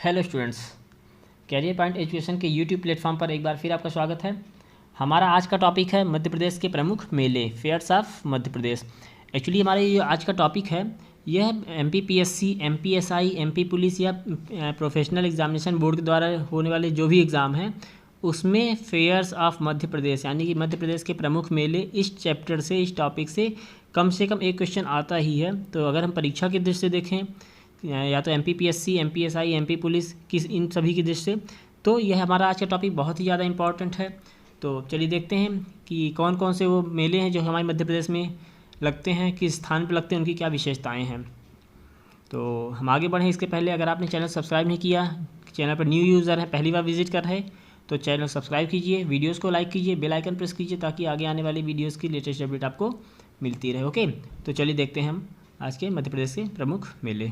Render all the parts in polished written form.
Hello students, career point education के YouTube platform पर एक बार फिर आपका स्वागत है। हमारा आज का टॉपिक है मध्य प्रदेश के प्रमुख मेले, fairs of Madhya Pradesh. Actually हमारा ये आज का टॉपिक है, यह MPPSC, MPSI, MP पुलिस या प्रोफेशनल एग्जामिनेशन बोर्ड के द्वारा होने वाले जो भी एग्ज़ाम हैं उसमें फेयर्स ऑफ मध्य प्रदेश यानी कि मध्य प्रदेश के प्रमुख मेले, इस चैप्टर से, इस टॉपिक से कम एक क्वेश्चन आता ही है। तो अगर हम परीक्षा की दृष्टि से देखें या तो MPPSC, MPSI, MP पुलिस किस इन सभी की दृष्टि से, तो यह हमारा आज का टॉपिक बहुत ही ज़्यादा इंपॉर्टेंट है। तो चलिए देखते हैं कि कौन कौन से वो मेले हैं जो हमारे मध्य प्रदेश में लगते हैं, किस स्थान पर लगते हैं, उनकी क्या विशेषताएं हैं। तो हम आगे बढ़ें इसके पहले अगर आपने चैनल सब्सक्राइब नहीं किया, चैनल पर न्यू यूज़र है, पहली बार विजिट कर रहे हैं, तो चैनल सब्सक्राइब कीजिए, वीडियोज़ को लाइक कीजिए, बेल आइकन प्रेस कीजिए ताकि आगे आने वाली वीडियोज़ की लेटेस्ट अपडेट आपको मिलती रहे। ओके, तो चलिए देखते हैं हम आज के मध्य प्रदेश के प्रमुख मेले।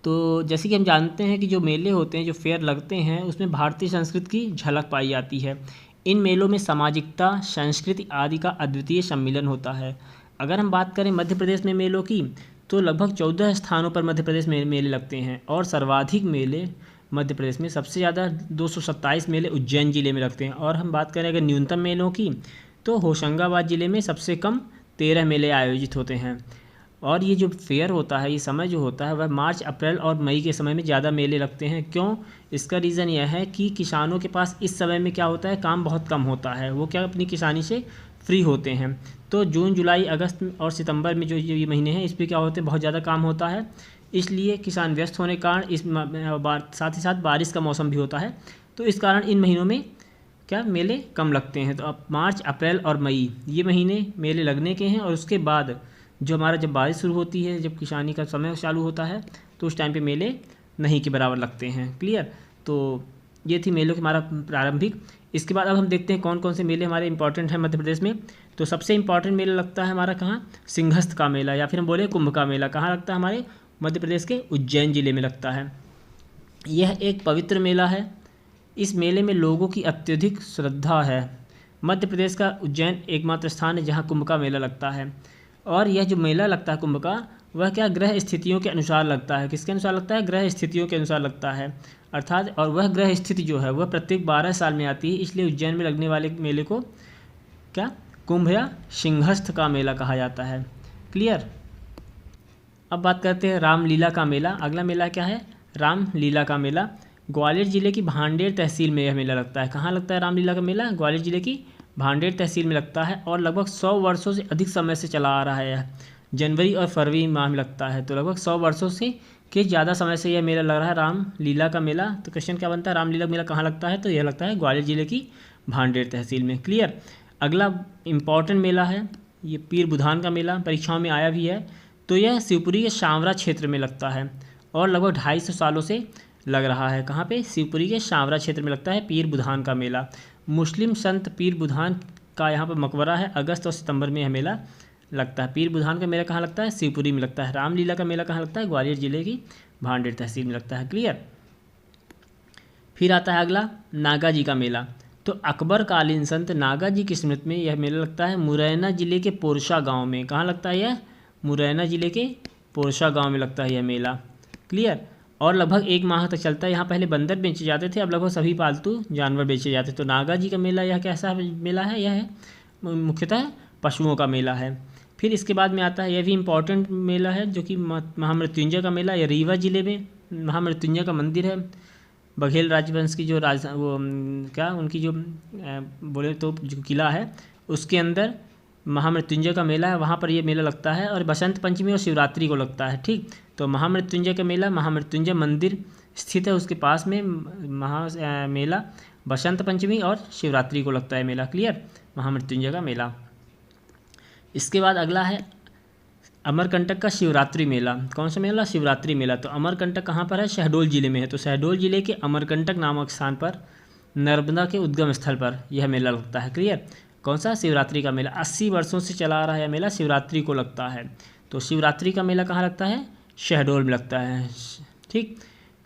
तो जैसे कि हम जानते हैं कि जो मेले होते हैं, जो फेयर लगते हैं, उसमें भारतीय संस्कृति की झलक पाई जाती है। इन मेलों में सामाजिकता, संस्कृति आदि का अद्वितीय सम्मिलन होता है। अगर हम बात करें मध्य प्रदेश में मेलों की, तो लगभग 14 स्थानों पर मध्य प्रदेश में मेले लगते हैं और सर्वाधिक मेले मध्य प्रदेश में, सबसे ज़्यादा 227 मेले उज्जैन ज़िले में लगते हैं। और हम बात करें अगर न्यूनतम मेलों की, तो होशंगाबाद ज़िले में सबसे कम 13 मेले आयोजित होते हैं। और ये जो फेयर होता है, ये समय जो होता है वह मार्च, अप्रैल और मई के समय में ज़्यादा मेले लगते हैं। क्यों? इसका रीज़न यह है कि किसानों के पास इस समय में क्या होता है, काम बहुत कम होता है, वो क्या अपनी किसानी से फ्री होते हैं। तो जून, जुलाई, अगस्त और सितंबर में जो ये महीने हैं, इस पर क्या होते हैं, बहुत ज़्यादा काम होता है, इसलिए किसान व्यस्त होने के कारण साथ ही साथ बारिश का मौसम भी होता है, तो इस कारण इन महीनों में क्या मेले कम लगते हैं। तो अब मार्च, अप्रैल और मई ये महीने मेले लगने के हैं, और उसके बाद जो हमारा जब बारिश शुरू होती है, जब किसानी का समय चालू होता है, तो उस टाइम पे मेले नहीं के बराबर लगते हैं। क्लियर? तो ये थी मेलों की हमारा प्रारंभिक। इसके बाद अब हम देखते हैं कौन कौन से मेले हमारे इंपॉर्टेंट हैं मध्य प्रदेश में। तो सबसे इंपॉर्टेंट मेला लगता है हमारा कहाँ, सिंहस्थ का मेला, या फिर हम बोले कुंभ का मेला। कहाँ लगता है? हमारे मध्य प्रदेश के उज्जैन ज़िले में लगता है। यह एक पवित्र मेला है। इस मेले में लोगों की अत्यधिक श्रद्धा है। मध्य प्रदेश का उज्जैन एकमात्र स्थान है जहाँ कुंभ का मेला लगता है। और यह जो मेला लगता है कुंभ का, वह क्या ग्रह स्थितियों के अनुसार लगता है। किसके अनुसार लगता है? ग्रह स्थितियों के अनुसार लगता है अर्थात, और वह ग्रह स्थिति जो है वह प्रत्येक 12 साल में आती है, इसलिए उज्जैन में लगने वाले मेले को क्या कुंभ या सिंहस्थ का मेला कहा जाता है। क्लियर? अब बात करते हैं रामलीला का मेला। अगला मेला क्या है? रामलीला का मेला। ग्वालियर जिले की भांडेर तहसील में यह मेला लगता है। कहाँ लगता है रामलीला का मेला? ग्वालियर जिले की भांडेर तहसील में लगता है, और लगभग 100 वर्षों से अधिक समय से चला आ रहा है। यह जनवरी और फरवरी माह में लगता है, तो लगभग 100 वर्षों से के ज़्यादा समय से यह मेला लग रहा है, रामलीला का मेला। तो क्वेश्चन क्या बनता है, रामलीला मेला कहाँ लगता है? तो यह लगता है ग्वालियर जिले की भांडेर तहसील में। क्लियर? अगला इम्पॉर्टेंट मेला है ये पीर बुधान का मेला, परीक्षाओं में आया भी है। तो यह शिवपुरी के शावरा क्षेत्र में लगता है और लगभग 250 सालों से लग रहा है। कहाँ पे? शिवपुरी के शावरा क्षेत्र में लगता है पीर बुधान का मेला। मुस्लिम संत पीर बुधान का यहाँ पर मकबरा है। अगस्त और सितंबर में यह मेला लगता है। पीर बुधान का मेला कहाँ लगता है? शिवपुरी में लगता है। रामलीला का मेला कहाँ लगता है? ग्वालियर जिले की भांडेर तहसील में लगता है। क्लियर? फिर आता है अगला नागा जी का मेला। तो अकबर कालीन संत नागा जी की स्मृति में यह मेला लगता है मुरैना जिले के पोरशा गाँव में। कहाँ लगता है यह? मुरैना जिले के पोरशा गाँव में लगता है यह मेला। क्लियर? और लगभग 1 माह तक चलता है। यहाँ पहले बंदर बेचे जाते थे, अब लगभग सभी पालतू जानवर बेचे जाते थे। तो नागा जी का मेला यह कैसा मेला है? यह है मुख्यतः पशुओं का मेला है। फिर इसके बाद में आता है, यह भी इम्पॉर्टेंट मेला है, जो कि महामृत्युंजय का मेला। यह रीवा जिले में महामृत्युंजय का मंदिर है। बघेल राजवंश की जो क्या उनकी जो बोले तो जो किला है, उसके अंदर महामृत्युंजय का मेला है, वहाँ पर ये मेला लगता है। और बसंत पंचमी और शिवरात्रि को लगता है। ठीक, तो महामृत्युंजय का मेला महामृत्युंजय मंदिर स्थित है, उसके पास में मेला बसंत पंचमी और शिवरात्रि को लगता है मेला। क्लियर? महामृत्युंजय का मेला। इसके बाद अगला है अमरकंटक का शिवरात्रि मेला। कौन सा मेला? शिवरात्रि मेला। तो अमरकंटक कहाँ पर है? शहडोल जिले में है। तो शहडोल जिले के अमरकंटक नामक स्थान पर नर्मदा के उद्गम स्थल पर यह मेला लगता है। क्लियर? कौन सा? शिवरात्रि का मेला। 80 वर्षों से चला आ रहा है यह मेला, शिवरात्रि को लगता है। तो शिवरात्रि का मेला कहाँ लगता है? शहडोल में लगता है। ठीक,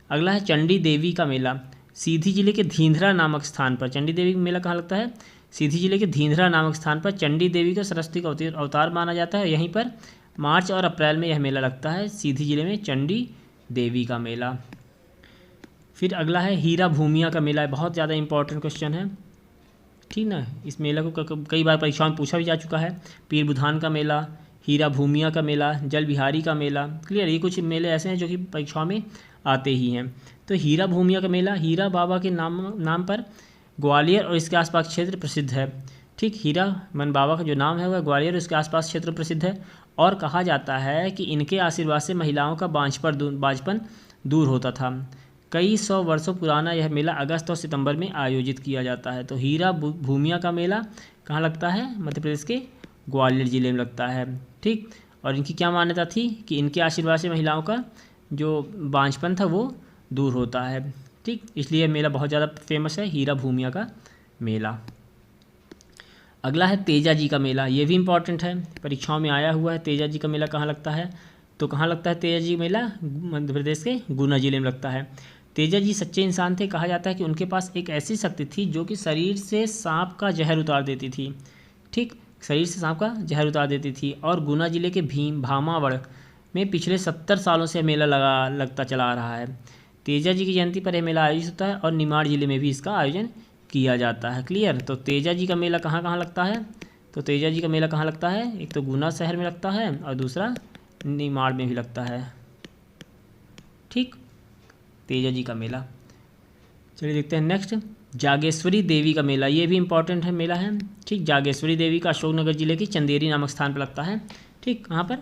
अगला है चंडी देवी का मेला। सीधी जिले के धींधरा नामक स्थान पर चंडी देवी का मेला कहाँ लगता है? सीधी जिले के धींधरा नामक स्थान पर चंडी देवी को सरस्वती का अवतार माना जाता है। यहीं पर मार्च और अप्रैल में यह मेला लगता है सीधी जिले में, चंडी देवी का मेला। फिर अगला है हीरा भूमिया का मेला, बहुत ज़्यादा इंपॉर्टेंट क्वेश्चन है, ठीक ना। इस मेला को कई बार परीक्षाओं में पूछा भी जा चुका है। पीर बुधान का मेला, हीरा भूमिया का मेला, जल बिहारी का मेला। क्लियर, ये कुछ मेले ऐसे हैं जो कि परीक्षाओं में आते ही हैं। तो हीरा भूमिया का मेला हीरा बाबा के नाम पर ग्वालियर और इसके आसपास क्षेत्र प्रसिद्ध है। ठीक, हीरा मन बाबा का जो नाम है वह ग्वालियर और इसके आसपास क्षेत्र प्रसिद्ध है। और कहा जाता है कि इनके आशीर्वाद से महिलाओं का बांझपन दूर होता था। कई सौ वर्षों पुराना यह मेला अगस्त और सितंबर में आयोजित किया जाता है। तो हीरा भूमिया का मेला कहाँ लगता है? मध्य प्रदेश के ग्वालियर जिले में लगता है। ठीक, और इनकी क्या मान्यता थी कि इनके आशीर्वाद से महिलाओं का जो बांझपन था वो दूर होता है। ठीक, इसलिए मेला बहुत ज़्यादा फेमस है, हीरा भूमिया का मेला। अगला है तेजा जी का मेला, ये भी इम्पॉर्टेंट है, परीक्षाओं में आया हुआ है। तेजा जी का मेला कहाँ लगता है? तो कहाँ लगता है तेजा जी मेला? मध्य प्रदेश के गुना जिले में लगता है। तेजा जी सच्चे इंसान थे। कहा जाता है कि उनके पास एक ऐसी शक्ति थी जो कि शरीर से सांप का जहर उतार देती थी। ठीक, शरीर से सांप का जहर उतार देती थी। और गुना जिले के भामावड़ में पिछले 70 सालों से मेला लगता चला आ रहा है। तेजा जी की जयंती पर यह मेला आयोजित होता है और निमाड़ जिले में भी इसका आयोजन किया जाता है। क्लियर, तो तेजा जी का मेला कहाँ कहाँ लगता है? तो तेजा जी का मेला कहाँ लगता है? एक तो गुना शहर में लगता है और दूसरा निमाड़ में भी लगता है। ठीक, तेजा जी का मेला। चलिए देखते हैं नेक्स्ट, जागेश्वरी देवी का मेला, ये भी इम्पॉर्टेंट है मेला है। ठीक, जागेश्वरी देवी का अशोकनगर जिले की चंदेरी नामक स्थान पर लगता है। ठीक, कहाँ पर?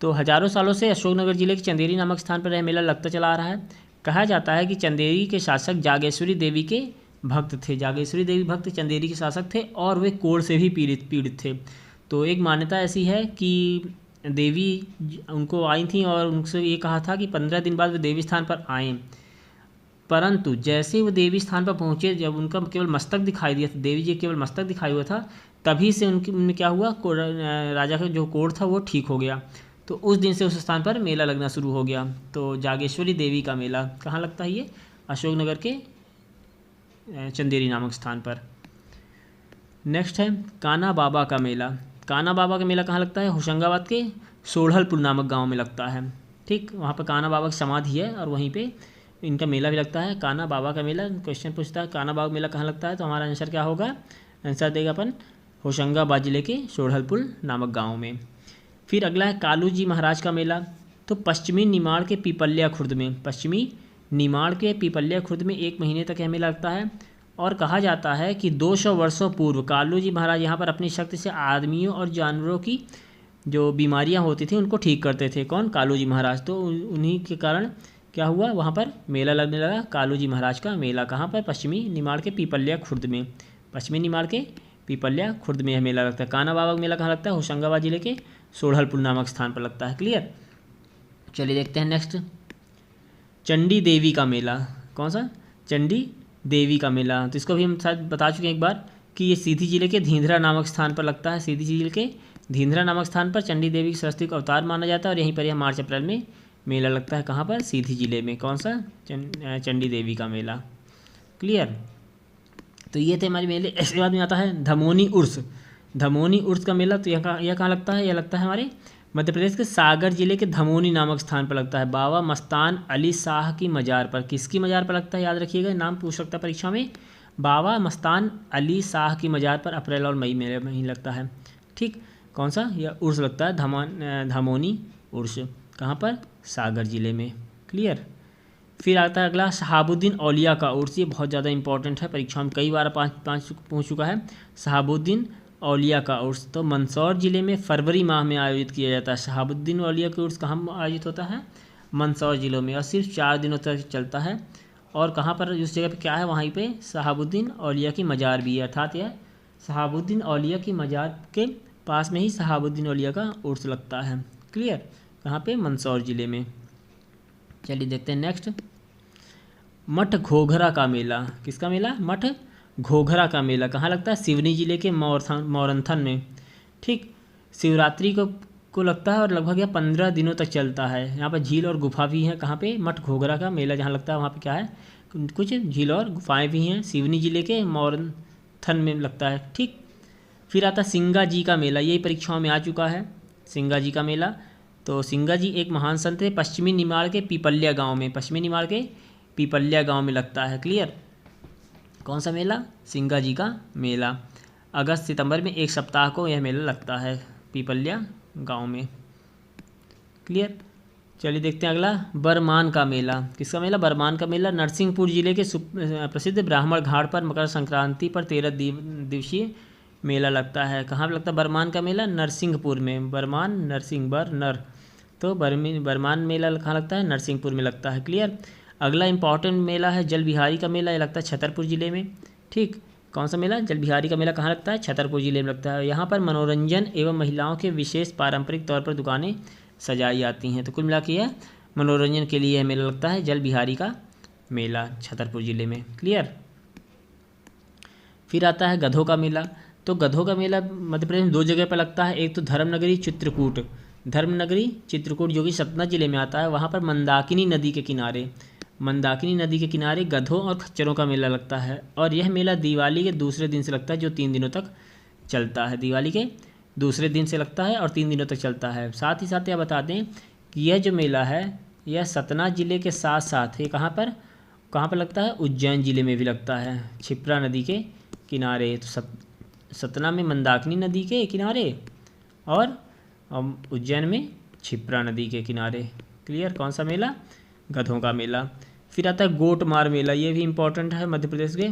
तो हजारों सालों से अशोकनगर जिले के चंदेरी नामक स्थान पर यह मेला लगता चला आ रहा है। कहा जाता है कि चंदेरी के शासक जागेश्वरी देवी के भक्त थे। जागेश्वरी देवी भक्त चंदेरी के शासक थे और वे कोढ़ से भी पीड़ित थे। तो एक मान्यता ऐसी है कि देवी उनको आई थी और उनसे ये कहा था कि 15 दिन बाद वे देवी स्थान पर आएँ, परंतु जैसे ही वो देवी स्थान पर पहुँचे, जब उनका केवल मस्तक दिखाई दिया था, देवी जी केवल मस्तक दिखाई हुआ था, तभी से उनमें क्या हुआ, राजा का जो कोढ़ था वो ठीक हो गया। तो उस दिन से उस स्थान पर मेला लगना शुरू हो गया। तो जागेश्वरी देवी का मेला कहाँ लगता है? ये अशोकनगर के चंदेरी नामक स्थान पर। नेक्स्ट है कान्हा बाबा का मेला। कान्हा बाबा का मेला कहाँ लगता है? होशंगाबाद के सोढ़लपुर नामक गाँव में लगता है। ठीक, वहाँ पर कान्हा बाबा की समाधि है और वहीं पर इनका मेला भी लगता है। कान्हा बाबा का मेला, क्वेश्चन पूछता है कान्हा बाबा का मेला कहाँ लगता है, तो हमारा आंसर क्या होगा? आंसर देगा अपन होशंगाबाद जिले के सोढ़लपुर नामक गांव में। फिर अगला है कालू जी महाराज का मेला। तो पश्चिमी निमाड़ के पीपल्या खुर्द में, पश्चिमी निमाड़ के पीपल्या खुर्द में 1 महीने तक यह मेला लगता है। और कहा जाता है कि 200 वर्षों पूर्व कालू जी महाराज यहाँ पर अपनी शक्ति से आदमियों और जानवरों की जो बीमारियाँ होती थी उनको ठीक करते थे। कौन? कालू जी महाराज। तो उन्हीं के कारण क्या हुआ, वहाँ पर मेला लगने लगा, कालू जी महाराज का मेला। कहाँ पर? पश्चिमी निमाड़ के पीपल्या खुर्द में, पश्चिमी निमाड़ के पीपल्या खुर्द में यह मेला लगता है। कान्हा बाबा का मेला कहाँ लगता है? होशंगाबाद जिले के सोढ़लपुर नामक स्थान पर लगता है। क्लियर, चलिए देखते हैं नेक्स्ट, चंडी देवी का मेला। कौन सा? चंडी देवी का मेला। तो इसको भी हम शायद बता चुके हैं एक बार कि ये सीधी जिले के धींधरा नामक स्थान पर लगता है। सीधी जिले के धींधरा नामक स्थान पर चंडी देवी की सरस्वती का अवतार माना जाता है और यहीं पर यह मार्च अप्रैल में मेला लगता है। कहाँ पर? सीधी जिले में। कौन सा? चंडी देवी का मेला। क्लियर, तो ये थे हमारे मेले। इसके बाद में आता है धमोनी उर्स। धमोनी उर्स का मेला, तो यह कहाँ लगता है? यह लगता है हमारे मध्य प्रदेश के सागर जिले के धमोनी नामक स्थान पर लगता है। बाबा मस्तान अली शाह की मज़ार पर। किसकी मज़ार पर लगता है? याद रखिएगा, नाम पूछ सकता है परीक्षा में। बाबा मस्तान अली शाह की मज़ार पर अप्रैल और मई में ही लगता है। ठीक, कौन सा? यह उर्स लगता है, धमोनी उर्स। कहाँ पर? सागर जिले में। क्लियर, फिर आता है अगला शहाबुद्दीन औलिया का उर्स। ये बहुत ज़्यादा इंपॉर्टेंट है, परीक्षा में कई बार पाँच पूछ चुका है। शहाबुद्दीन औलिया का उर्स तो मंदसौर जिले में फरवरी माह में आयोजित किया जाता है। शहाबुद्दीन औलिया का उर्स कहाँ आयोजित होता है? मंदसौर जिलों में, और सिर्फ 4 दिनों तक चलता है। और कहाँ पर, उस जगह पे क्या है, वहीं पे शहाबुद्दीन औलिया की मज़ार भी है, अर्थात यह शहाबुद्दीन औलिया की मज़ार के पास में ही शहाबुद्दीन औलिया का उर्स लगता है। क्लियर, कहाँ पे? मंदसौर जिले में। चलिए देखते हैं नेक्स्ट, मठ घोघरा का मेला। किसका मेला? मठ घोघरा का मेला। कहाँ लगता है? सिवनी जिले के मोरंथन में। ठीक, शिवरात्रि को लगता है और लगभग यह 15 दिनों तक चलता है। यहाँ पर झील और गुफा भी है। कहाँ पे? मठ घोघरा का मेला जहाँ लगता है वहाँ पे क्या है, कुछ झील और गुफाएं भी हैं। सिवनी जिले के मोरंथन में लगता है। ठीक, फिर आता सिंगा जी का मेला। यही परीक्षाओं में आ चुका है। सिंगा जी का मेला। तो सिंगा जी एक महान संत है, पश्चिमी निमाड़ के पीपल्या गांव में, पश्चिमी निमाड़ के पीपल्या गांव में लगता है। क्लियर। कौन सा मेला? सिंगा जी का मेला। अगस्त सितंबर में एक सप्ताह को यह मेला लगता है पीपल्या गांव में। क्लियर। चलिए देखते हैं अगला, बरमान का मेला। किसका मेला? बरमान का मेला नरसिंहपुर जिले के प्रसिद्ध ब्राह्मण घाट पर मकर संक्रांति पर 13 दिवसीय मेला लगता है। कहाँ पर लगता है बरमान का मेला? नरसिंहपुर में। बरमान, नरसिंह, बर, नर, तो बरमान मेला कहाँ लगता है? नरसिंहपुर में लगता है। क्लियर। अगला इंपॉर्टेंट मेला है जल बिहारी का मेला, ये लगता है छतरपुर जिले में। ठीक। कौन सा मेला? जल बिहारी का मेला कहाँ लगता है? छतरपुर जिले में लगता है। यहाँ पर मनोरंजन एवं महिलाओं के विशेष पारंपरिक तौर पर दुकानें सजाई जाती हैं। तो कुल मिला के यह मनोरंजन के लिए यह मेला लगता है जल बिहारी का मेला, छतरपुर जिले में। क्लियर। फिर आता है गधों का मेला। तो गधों का मेला मध्य प्रदेश में 2 जगह पर लगता है। एक तो धर्मनगरी चित्रकूट, धर्मनगरी चित्रकूट जो कि सतना जिले में आता है, वहाँ पर मंदाकिनी नदी के किनारे, मंदाकिनी नदी के किनारे गधों और खच्चरों का मेला लगता है। और यह मेला दिवाली के दूसरे दिन से लगता है, जो 3 दिनों तक चलता है। दिवाली के दूसरे दिन से लगता है और 3 दिनों तक चलता है। साथ ही साथ यह बता दें कि यह जो मेला है यह सतना जिले के साथ साथ ये कहाँ पर लगता है? उज्जैन जिले में भी लगता है, क्षिप्रा नदी के किनारे। तो सतना में मंदाकिनी नदी के किनारे और उज्जैन में क्षिप्रा नदी के किनारे। क्लियर। कौन सा मेला? गधों का मेला। फिर आता है गोटमार मेला, ये भी इम्पोर्टेंट है, मध्य प्रदेश के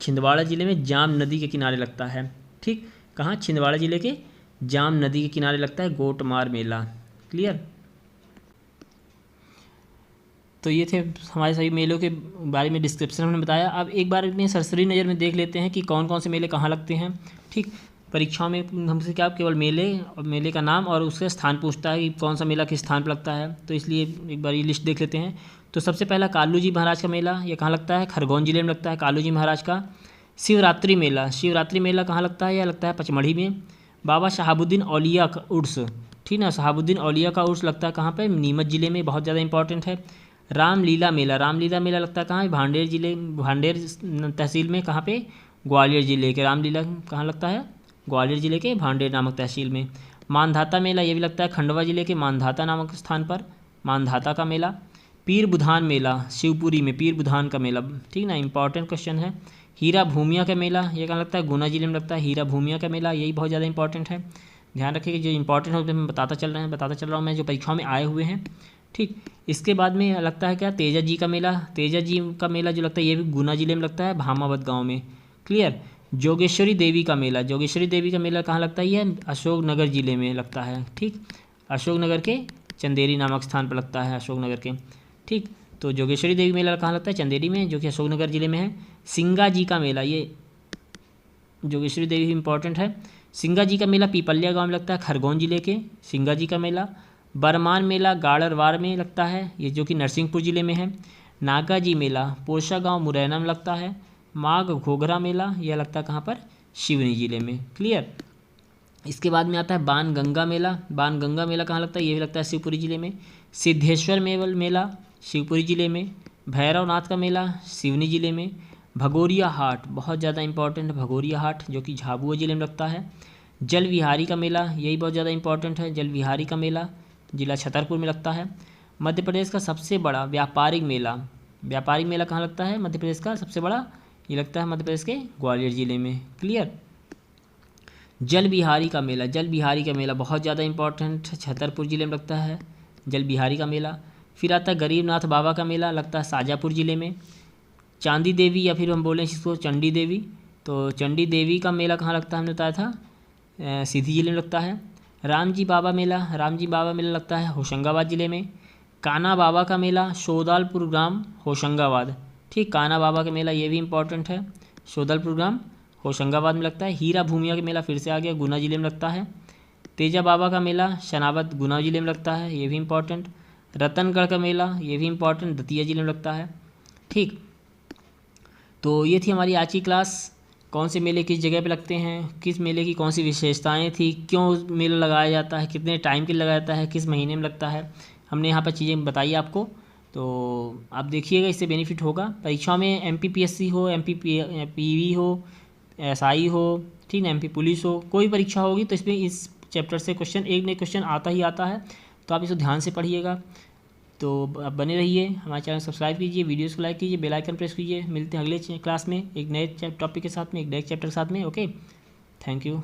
छिंदवाड़ा जिले में जाम नदी के किनारे लगता है। ठीक। कहाँ? छिंदवाड़ा जिले के जाम नदी के किनारे लगता है गोटमार मेला। क्लियर। तो ये थे हमारे सभी मेलों के बारे में डिस्क्रिप्शन हमने बताया। अब एक बार में सरसरी नज़र में देख लेते हैं कि कौन कौन से मेले कहाँ लगते हैं। ठीक। परीक्षाओं में हमसे क्या केवल मेले और मेले का नाम और उसका स्थान पूछता है कि कौन सा मेला किस स्थान पर लगता है। तो इसलिए एक बार ये लिस्ट देख लेते हैं। तो सबसे पहला कालू जी महाराज का मेला, ये कहाँ लगता है? खरगोन जिले में लगता है कालू जी महाराज का। शिवरात्रि मेला, शिवरात्रि मेला कहाँ लगता है? यह लगता है पचमढ़ी में। बाबा शहाबुद्दीन औलिया का उर्स, ठीक ना, शहाबुद्दीन औलिया का उर्स लगता है कहाँ पे? नीमच जिले में, बहुत ज़्यादा इंपॉर्टेंट है। रामलीला मेला, रामलीला मेला लगता है कहाँ है? भांडेर जिले, भांडेर तहसील में। कहाँ पे? ग्वालियर जिले के। रामलीला कहाँ लगता है? ग्वालियर जिले के भांडेर नामक तहसील में। मानधाता मेला ये भी लगता है खंडवा जिले के मानधाता नामक स्थान पर, मानधाता का मेला। पीर बुधान मेला शिवपुरी में, पीर बुधान का मेला, ठीक ना, इंपॉर्टेंट क्वेश्चन है। हीरा भूमिया का मेला ये कहाँ लगता है? गुना जिले में लगता है हीरा भूमिया का मेला, यही बहुत ज़्यादा इंपॉर्टेंट है। ध्यान रखिए कि जो इंपॉर्टेंट है मैं बताता चल रहा हूँ मैं, जो परीक्षाओं में आए हुए हैं। ठीक। इसके बाद में लगता है क्या? तेजा जी का मेला, तेजा जी का मेला जो लगता है ये भी गुना जिले में लगता है, भामावत गाँव में। क्लियर। जोगेश्वरी देवी का मेला, जोगेश्वरी देवी का मेला कहाँ लगता है? ये अशोकनगर जिले में लगता है। ठीक। अशोकनगर के चंदेरी नामक स्थान पर लगता है, अशोकनगर के। ठीक। तो जोगेश्वरी देवी मेला कहाँ लगता है? चंदेरी में, जो कि अशोकनगर जिले में है। सिंगा जी का मेला, ये जोगेश्वरी देवी इंपॉर्टेंट है। सिंगा जी का मेला पीपल्या गांव में लगता है, खरगोन जिले के सिंगा जी का मेला। बरमान मेला गाड़रवार में लगता है, ये जो कि नरसिंहपुर जिले में है। नागा जी मेला पोरसा गांव मुरैना में लगता है। माघ घोघरा मेला यह लगता है कहाँ पर? सिवनी जिले में। क्लियर। इसके बाद में आता है बाणगंगा मेला, बाणगंगा मेला कहाँ लगता है? ये भी लगता है शिवपुरी जिले में। सिद्धेश्वर मेला शिवपुरी जिले में। भैरवनाथ का मेला सिवनी जिले में। भगोरिया हाट बहुत ज़्यादा इंपॉर्टेंट है, भगोरिया हाट जो कि झाबुआ जिले में लगता है। जल विहारी का मेला यही बहुत ज़्यादा इंपॉर्टेंट है, जल विहारी का मेला जिला छतरपुर में लगता है। मध्य प्रदेश का सबसे बड़ा व्यापारिक मेला, व्यापारिक मेला कहाँ लगता है? मध्य प्रदेश का सबसे बड़ा ये लगता है मध्य प्रदेश के ग्वालियर जिले में। क्लियर। जल बिहारी का मेला, जल बिहारी का मेला बहुत ज़्यादा इंपॉर्टेंट छतरपुर जिले में लगता है, जल बिहारी का मेला। फिर आता है गरीबनाथ बाबा का मेला, लगता है शाजापुर जिले में। चांदी देवी या फिर हम बोलें इसको चंडी देवी, तो चंडी देवी का मेला कहाँ लगता है? हमने बताया था सीधी जिले में लगता है। रामजी बाबा मेला, रामजी बाबा मेला लगता है होशंगाबाद जिले में। काना बाबा का मेला सोदालपुर ग्राम होशंगाबाद, ठीक, काना बाबा का मेला ये भी इंपॉर्टेंट है, सोदालपुर ग्राम होशंगाबाद में लगता है। हीरा भूमिया का मेला फिर से आ गया, गुना जिले में लगता है। तेजा बाबा का मेला शनावत गुना जिले में लगता है, ये भी इंपॉर्टेंट। रतनगढ़ का मेला ये भी इंपॉर्टेंट, दतिया जिले में लगता है। ठीक। तो ये थी हमारी आज की क्लास, कौन से मेले किस जगह पे लगते हैं, किस मेले की कौन सी विशेषताएं थी, क्यों मेला लगाया जाता है, कितने टाइम के लिए लगाया जाता है, किस महीने में लगता है, हमने यहाँ पर चीज़ें बताई आपको। तो आप देखिएगा, इससे बेनिफिट होगा। परीक्षा में MPPSC हो, PV हो, SI हो, ठीक ना, MP पुलिस हो, कोई परीक्षा होगी तो इसमें इस चैप्टर से क्वेश्चन, एक नए क्वेश्चन आता ही आता है, तो आप इसको ध्यान से पढ़िएगा। तो आप बने रहिए, हमारे चैनल सब्सक्राइब कीजिए, वीडियोस को लाइक कीजिए, बेल आइकन प्रेस कीजिए। मिलते हैं अगले क्लास में एक नए टॉपिक के साथ में, एक नए चैप्टर के साथ में। Okay, thank you.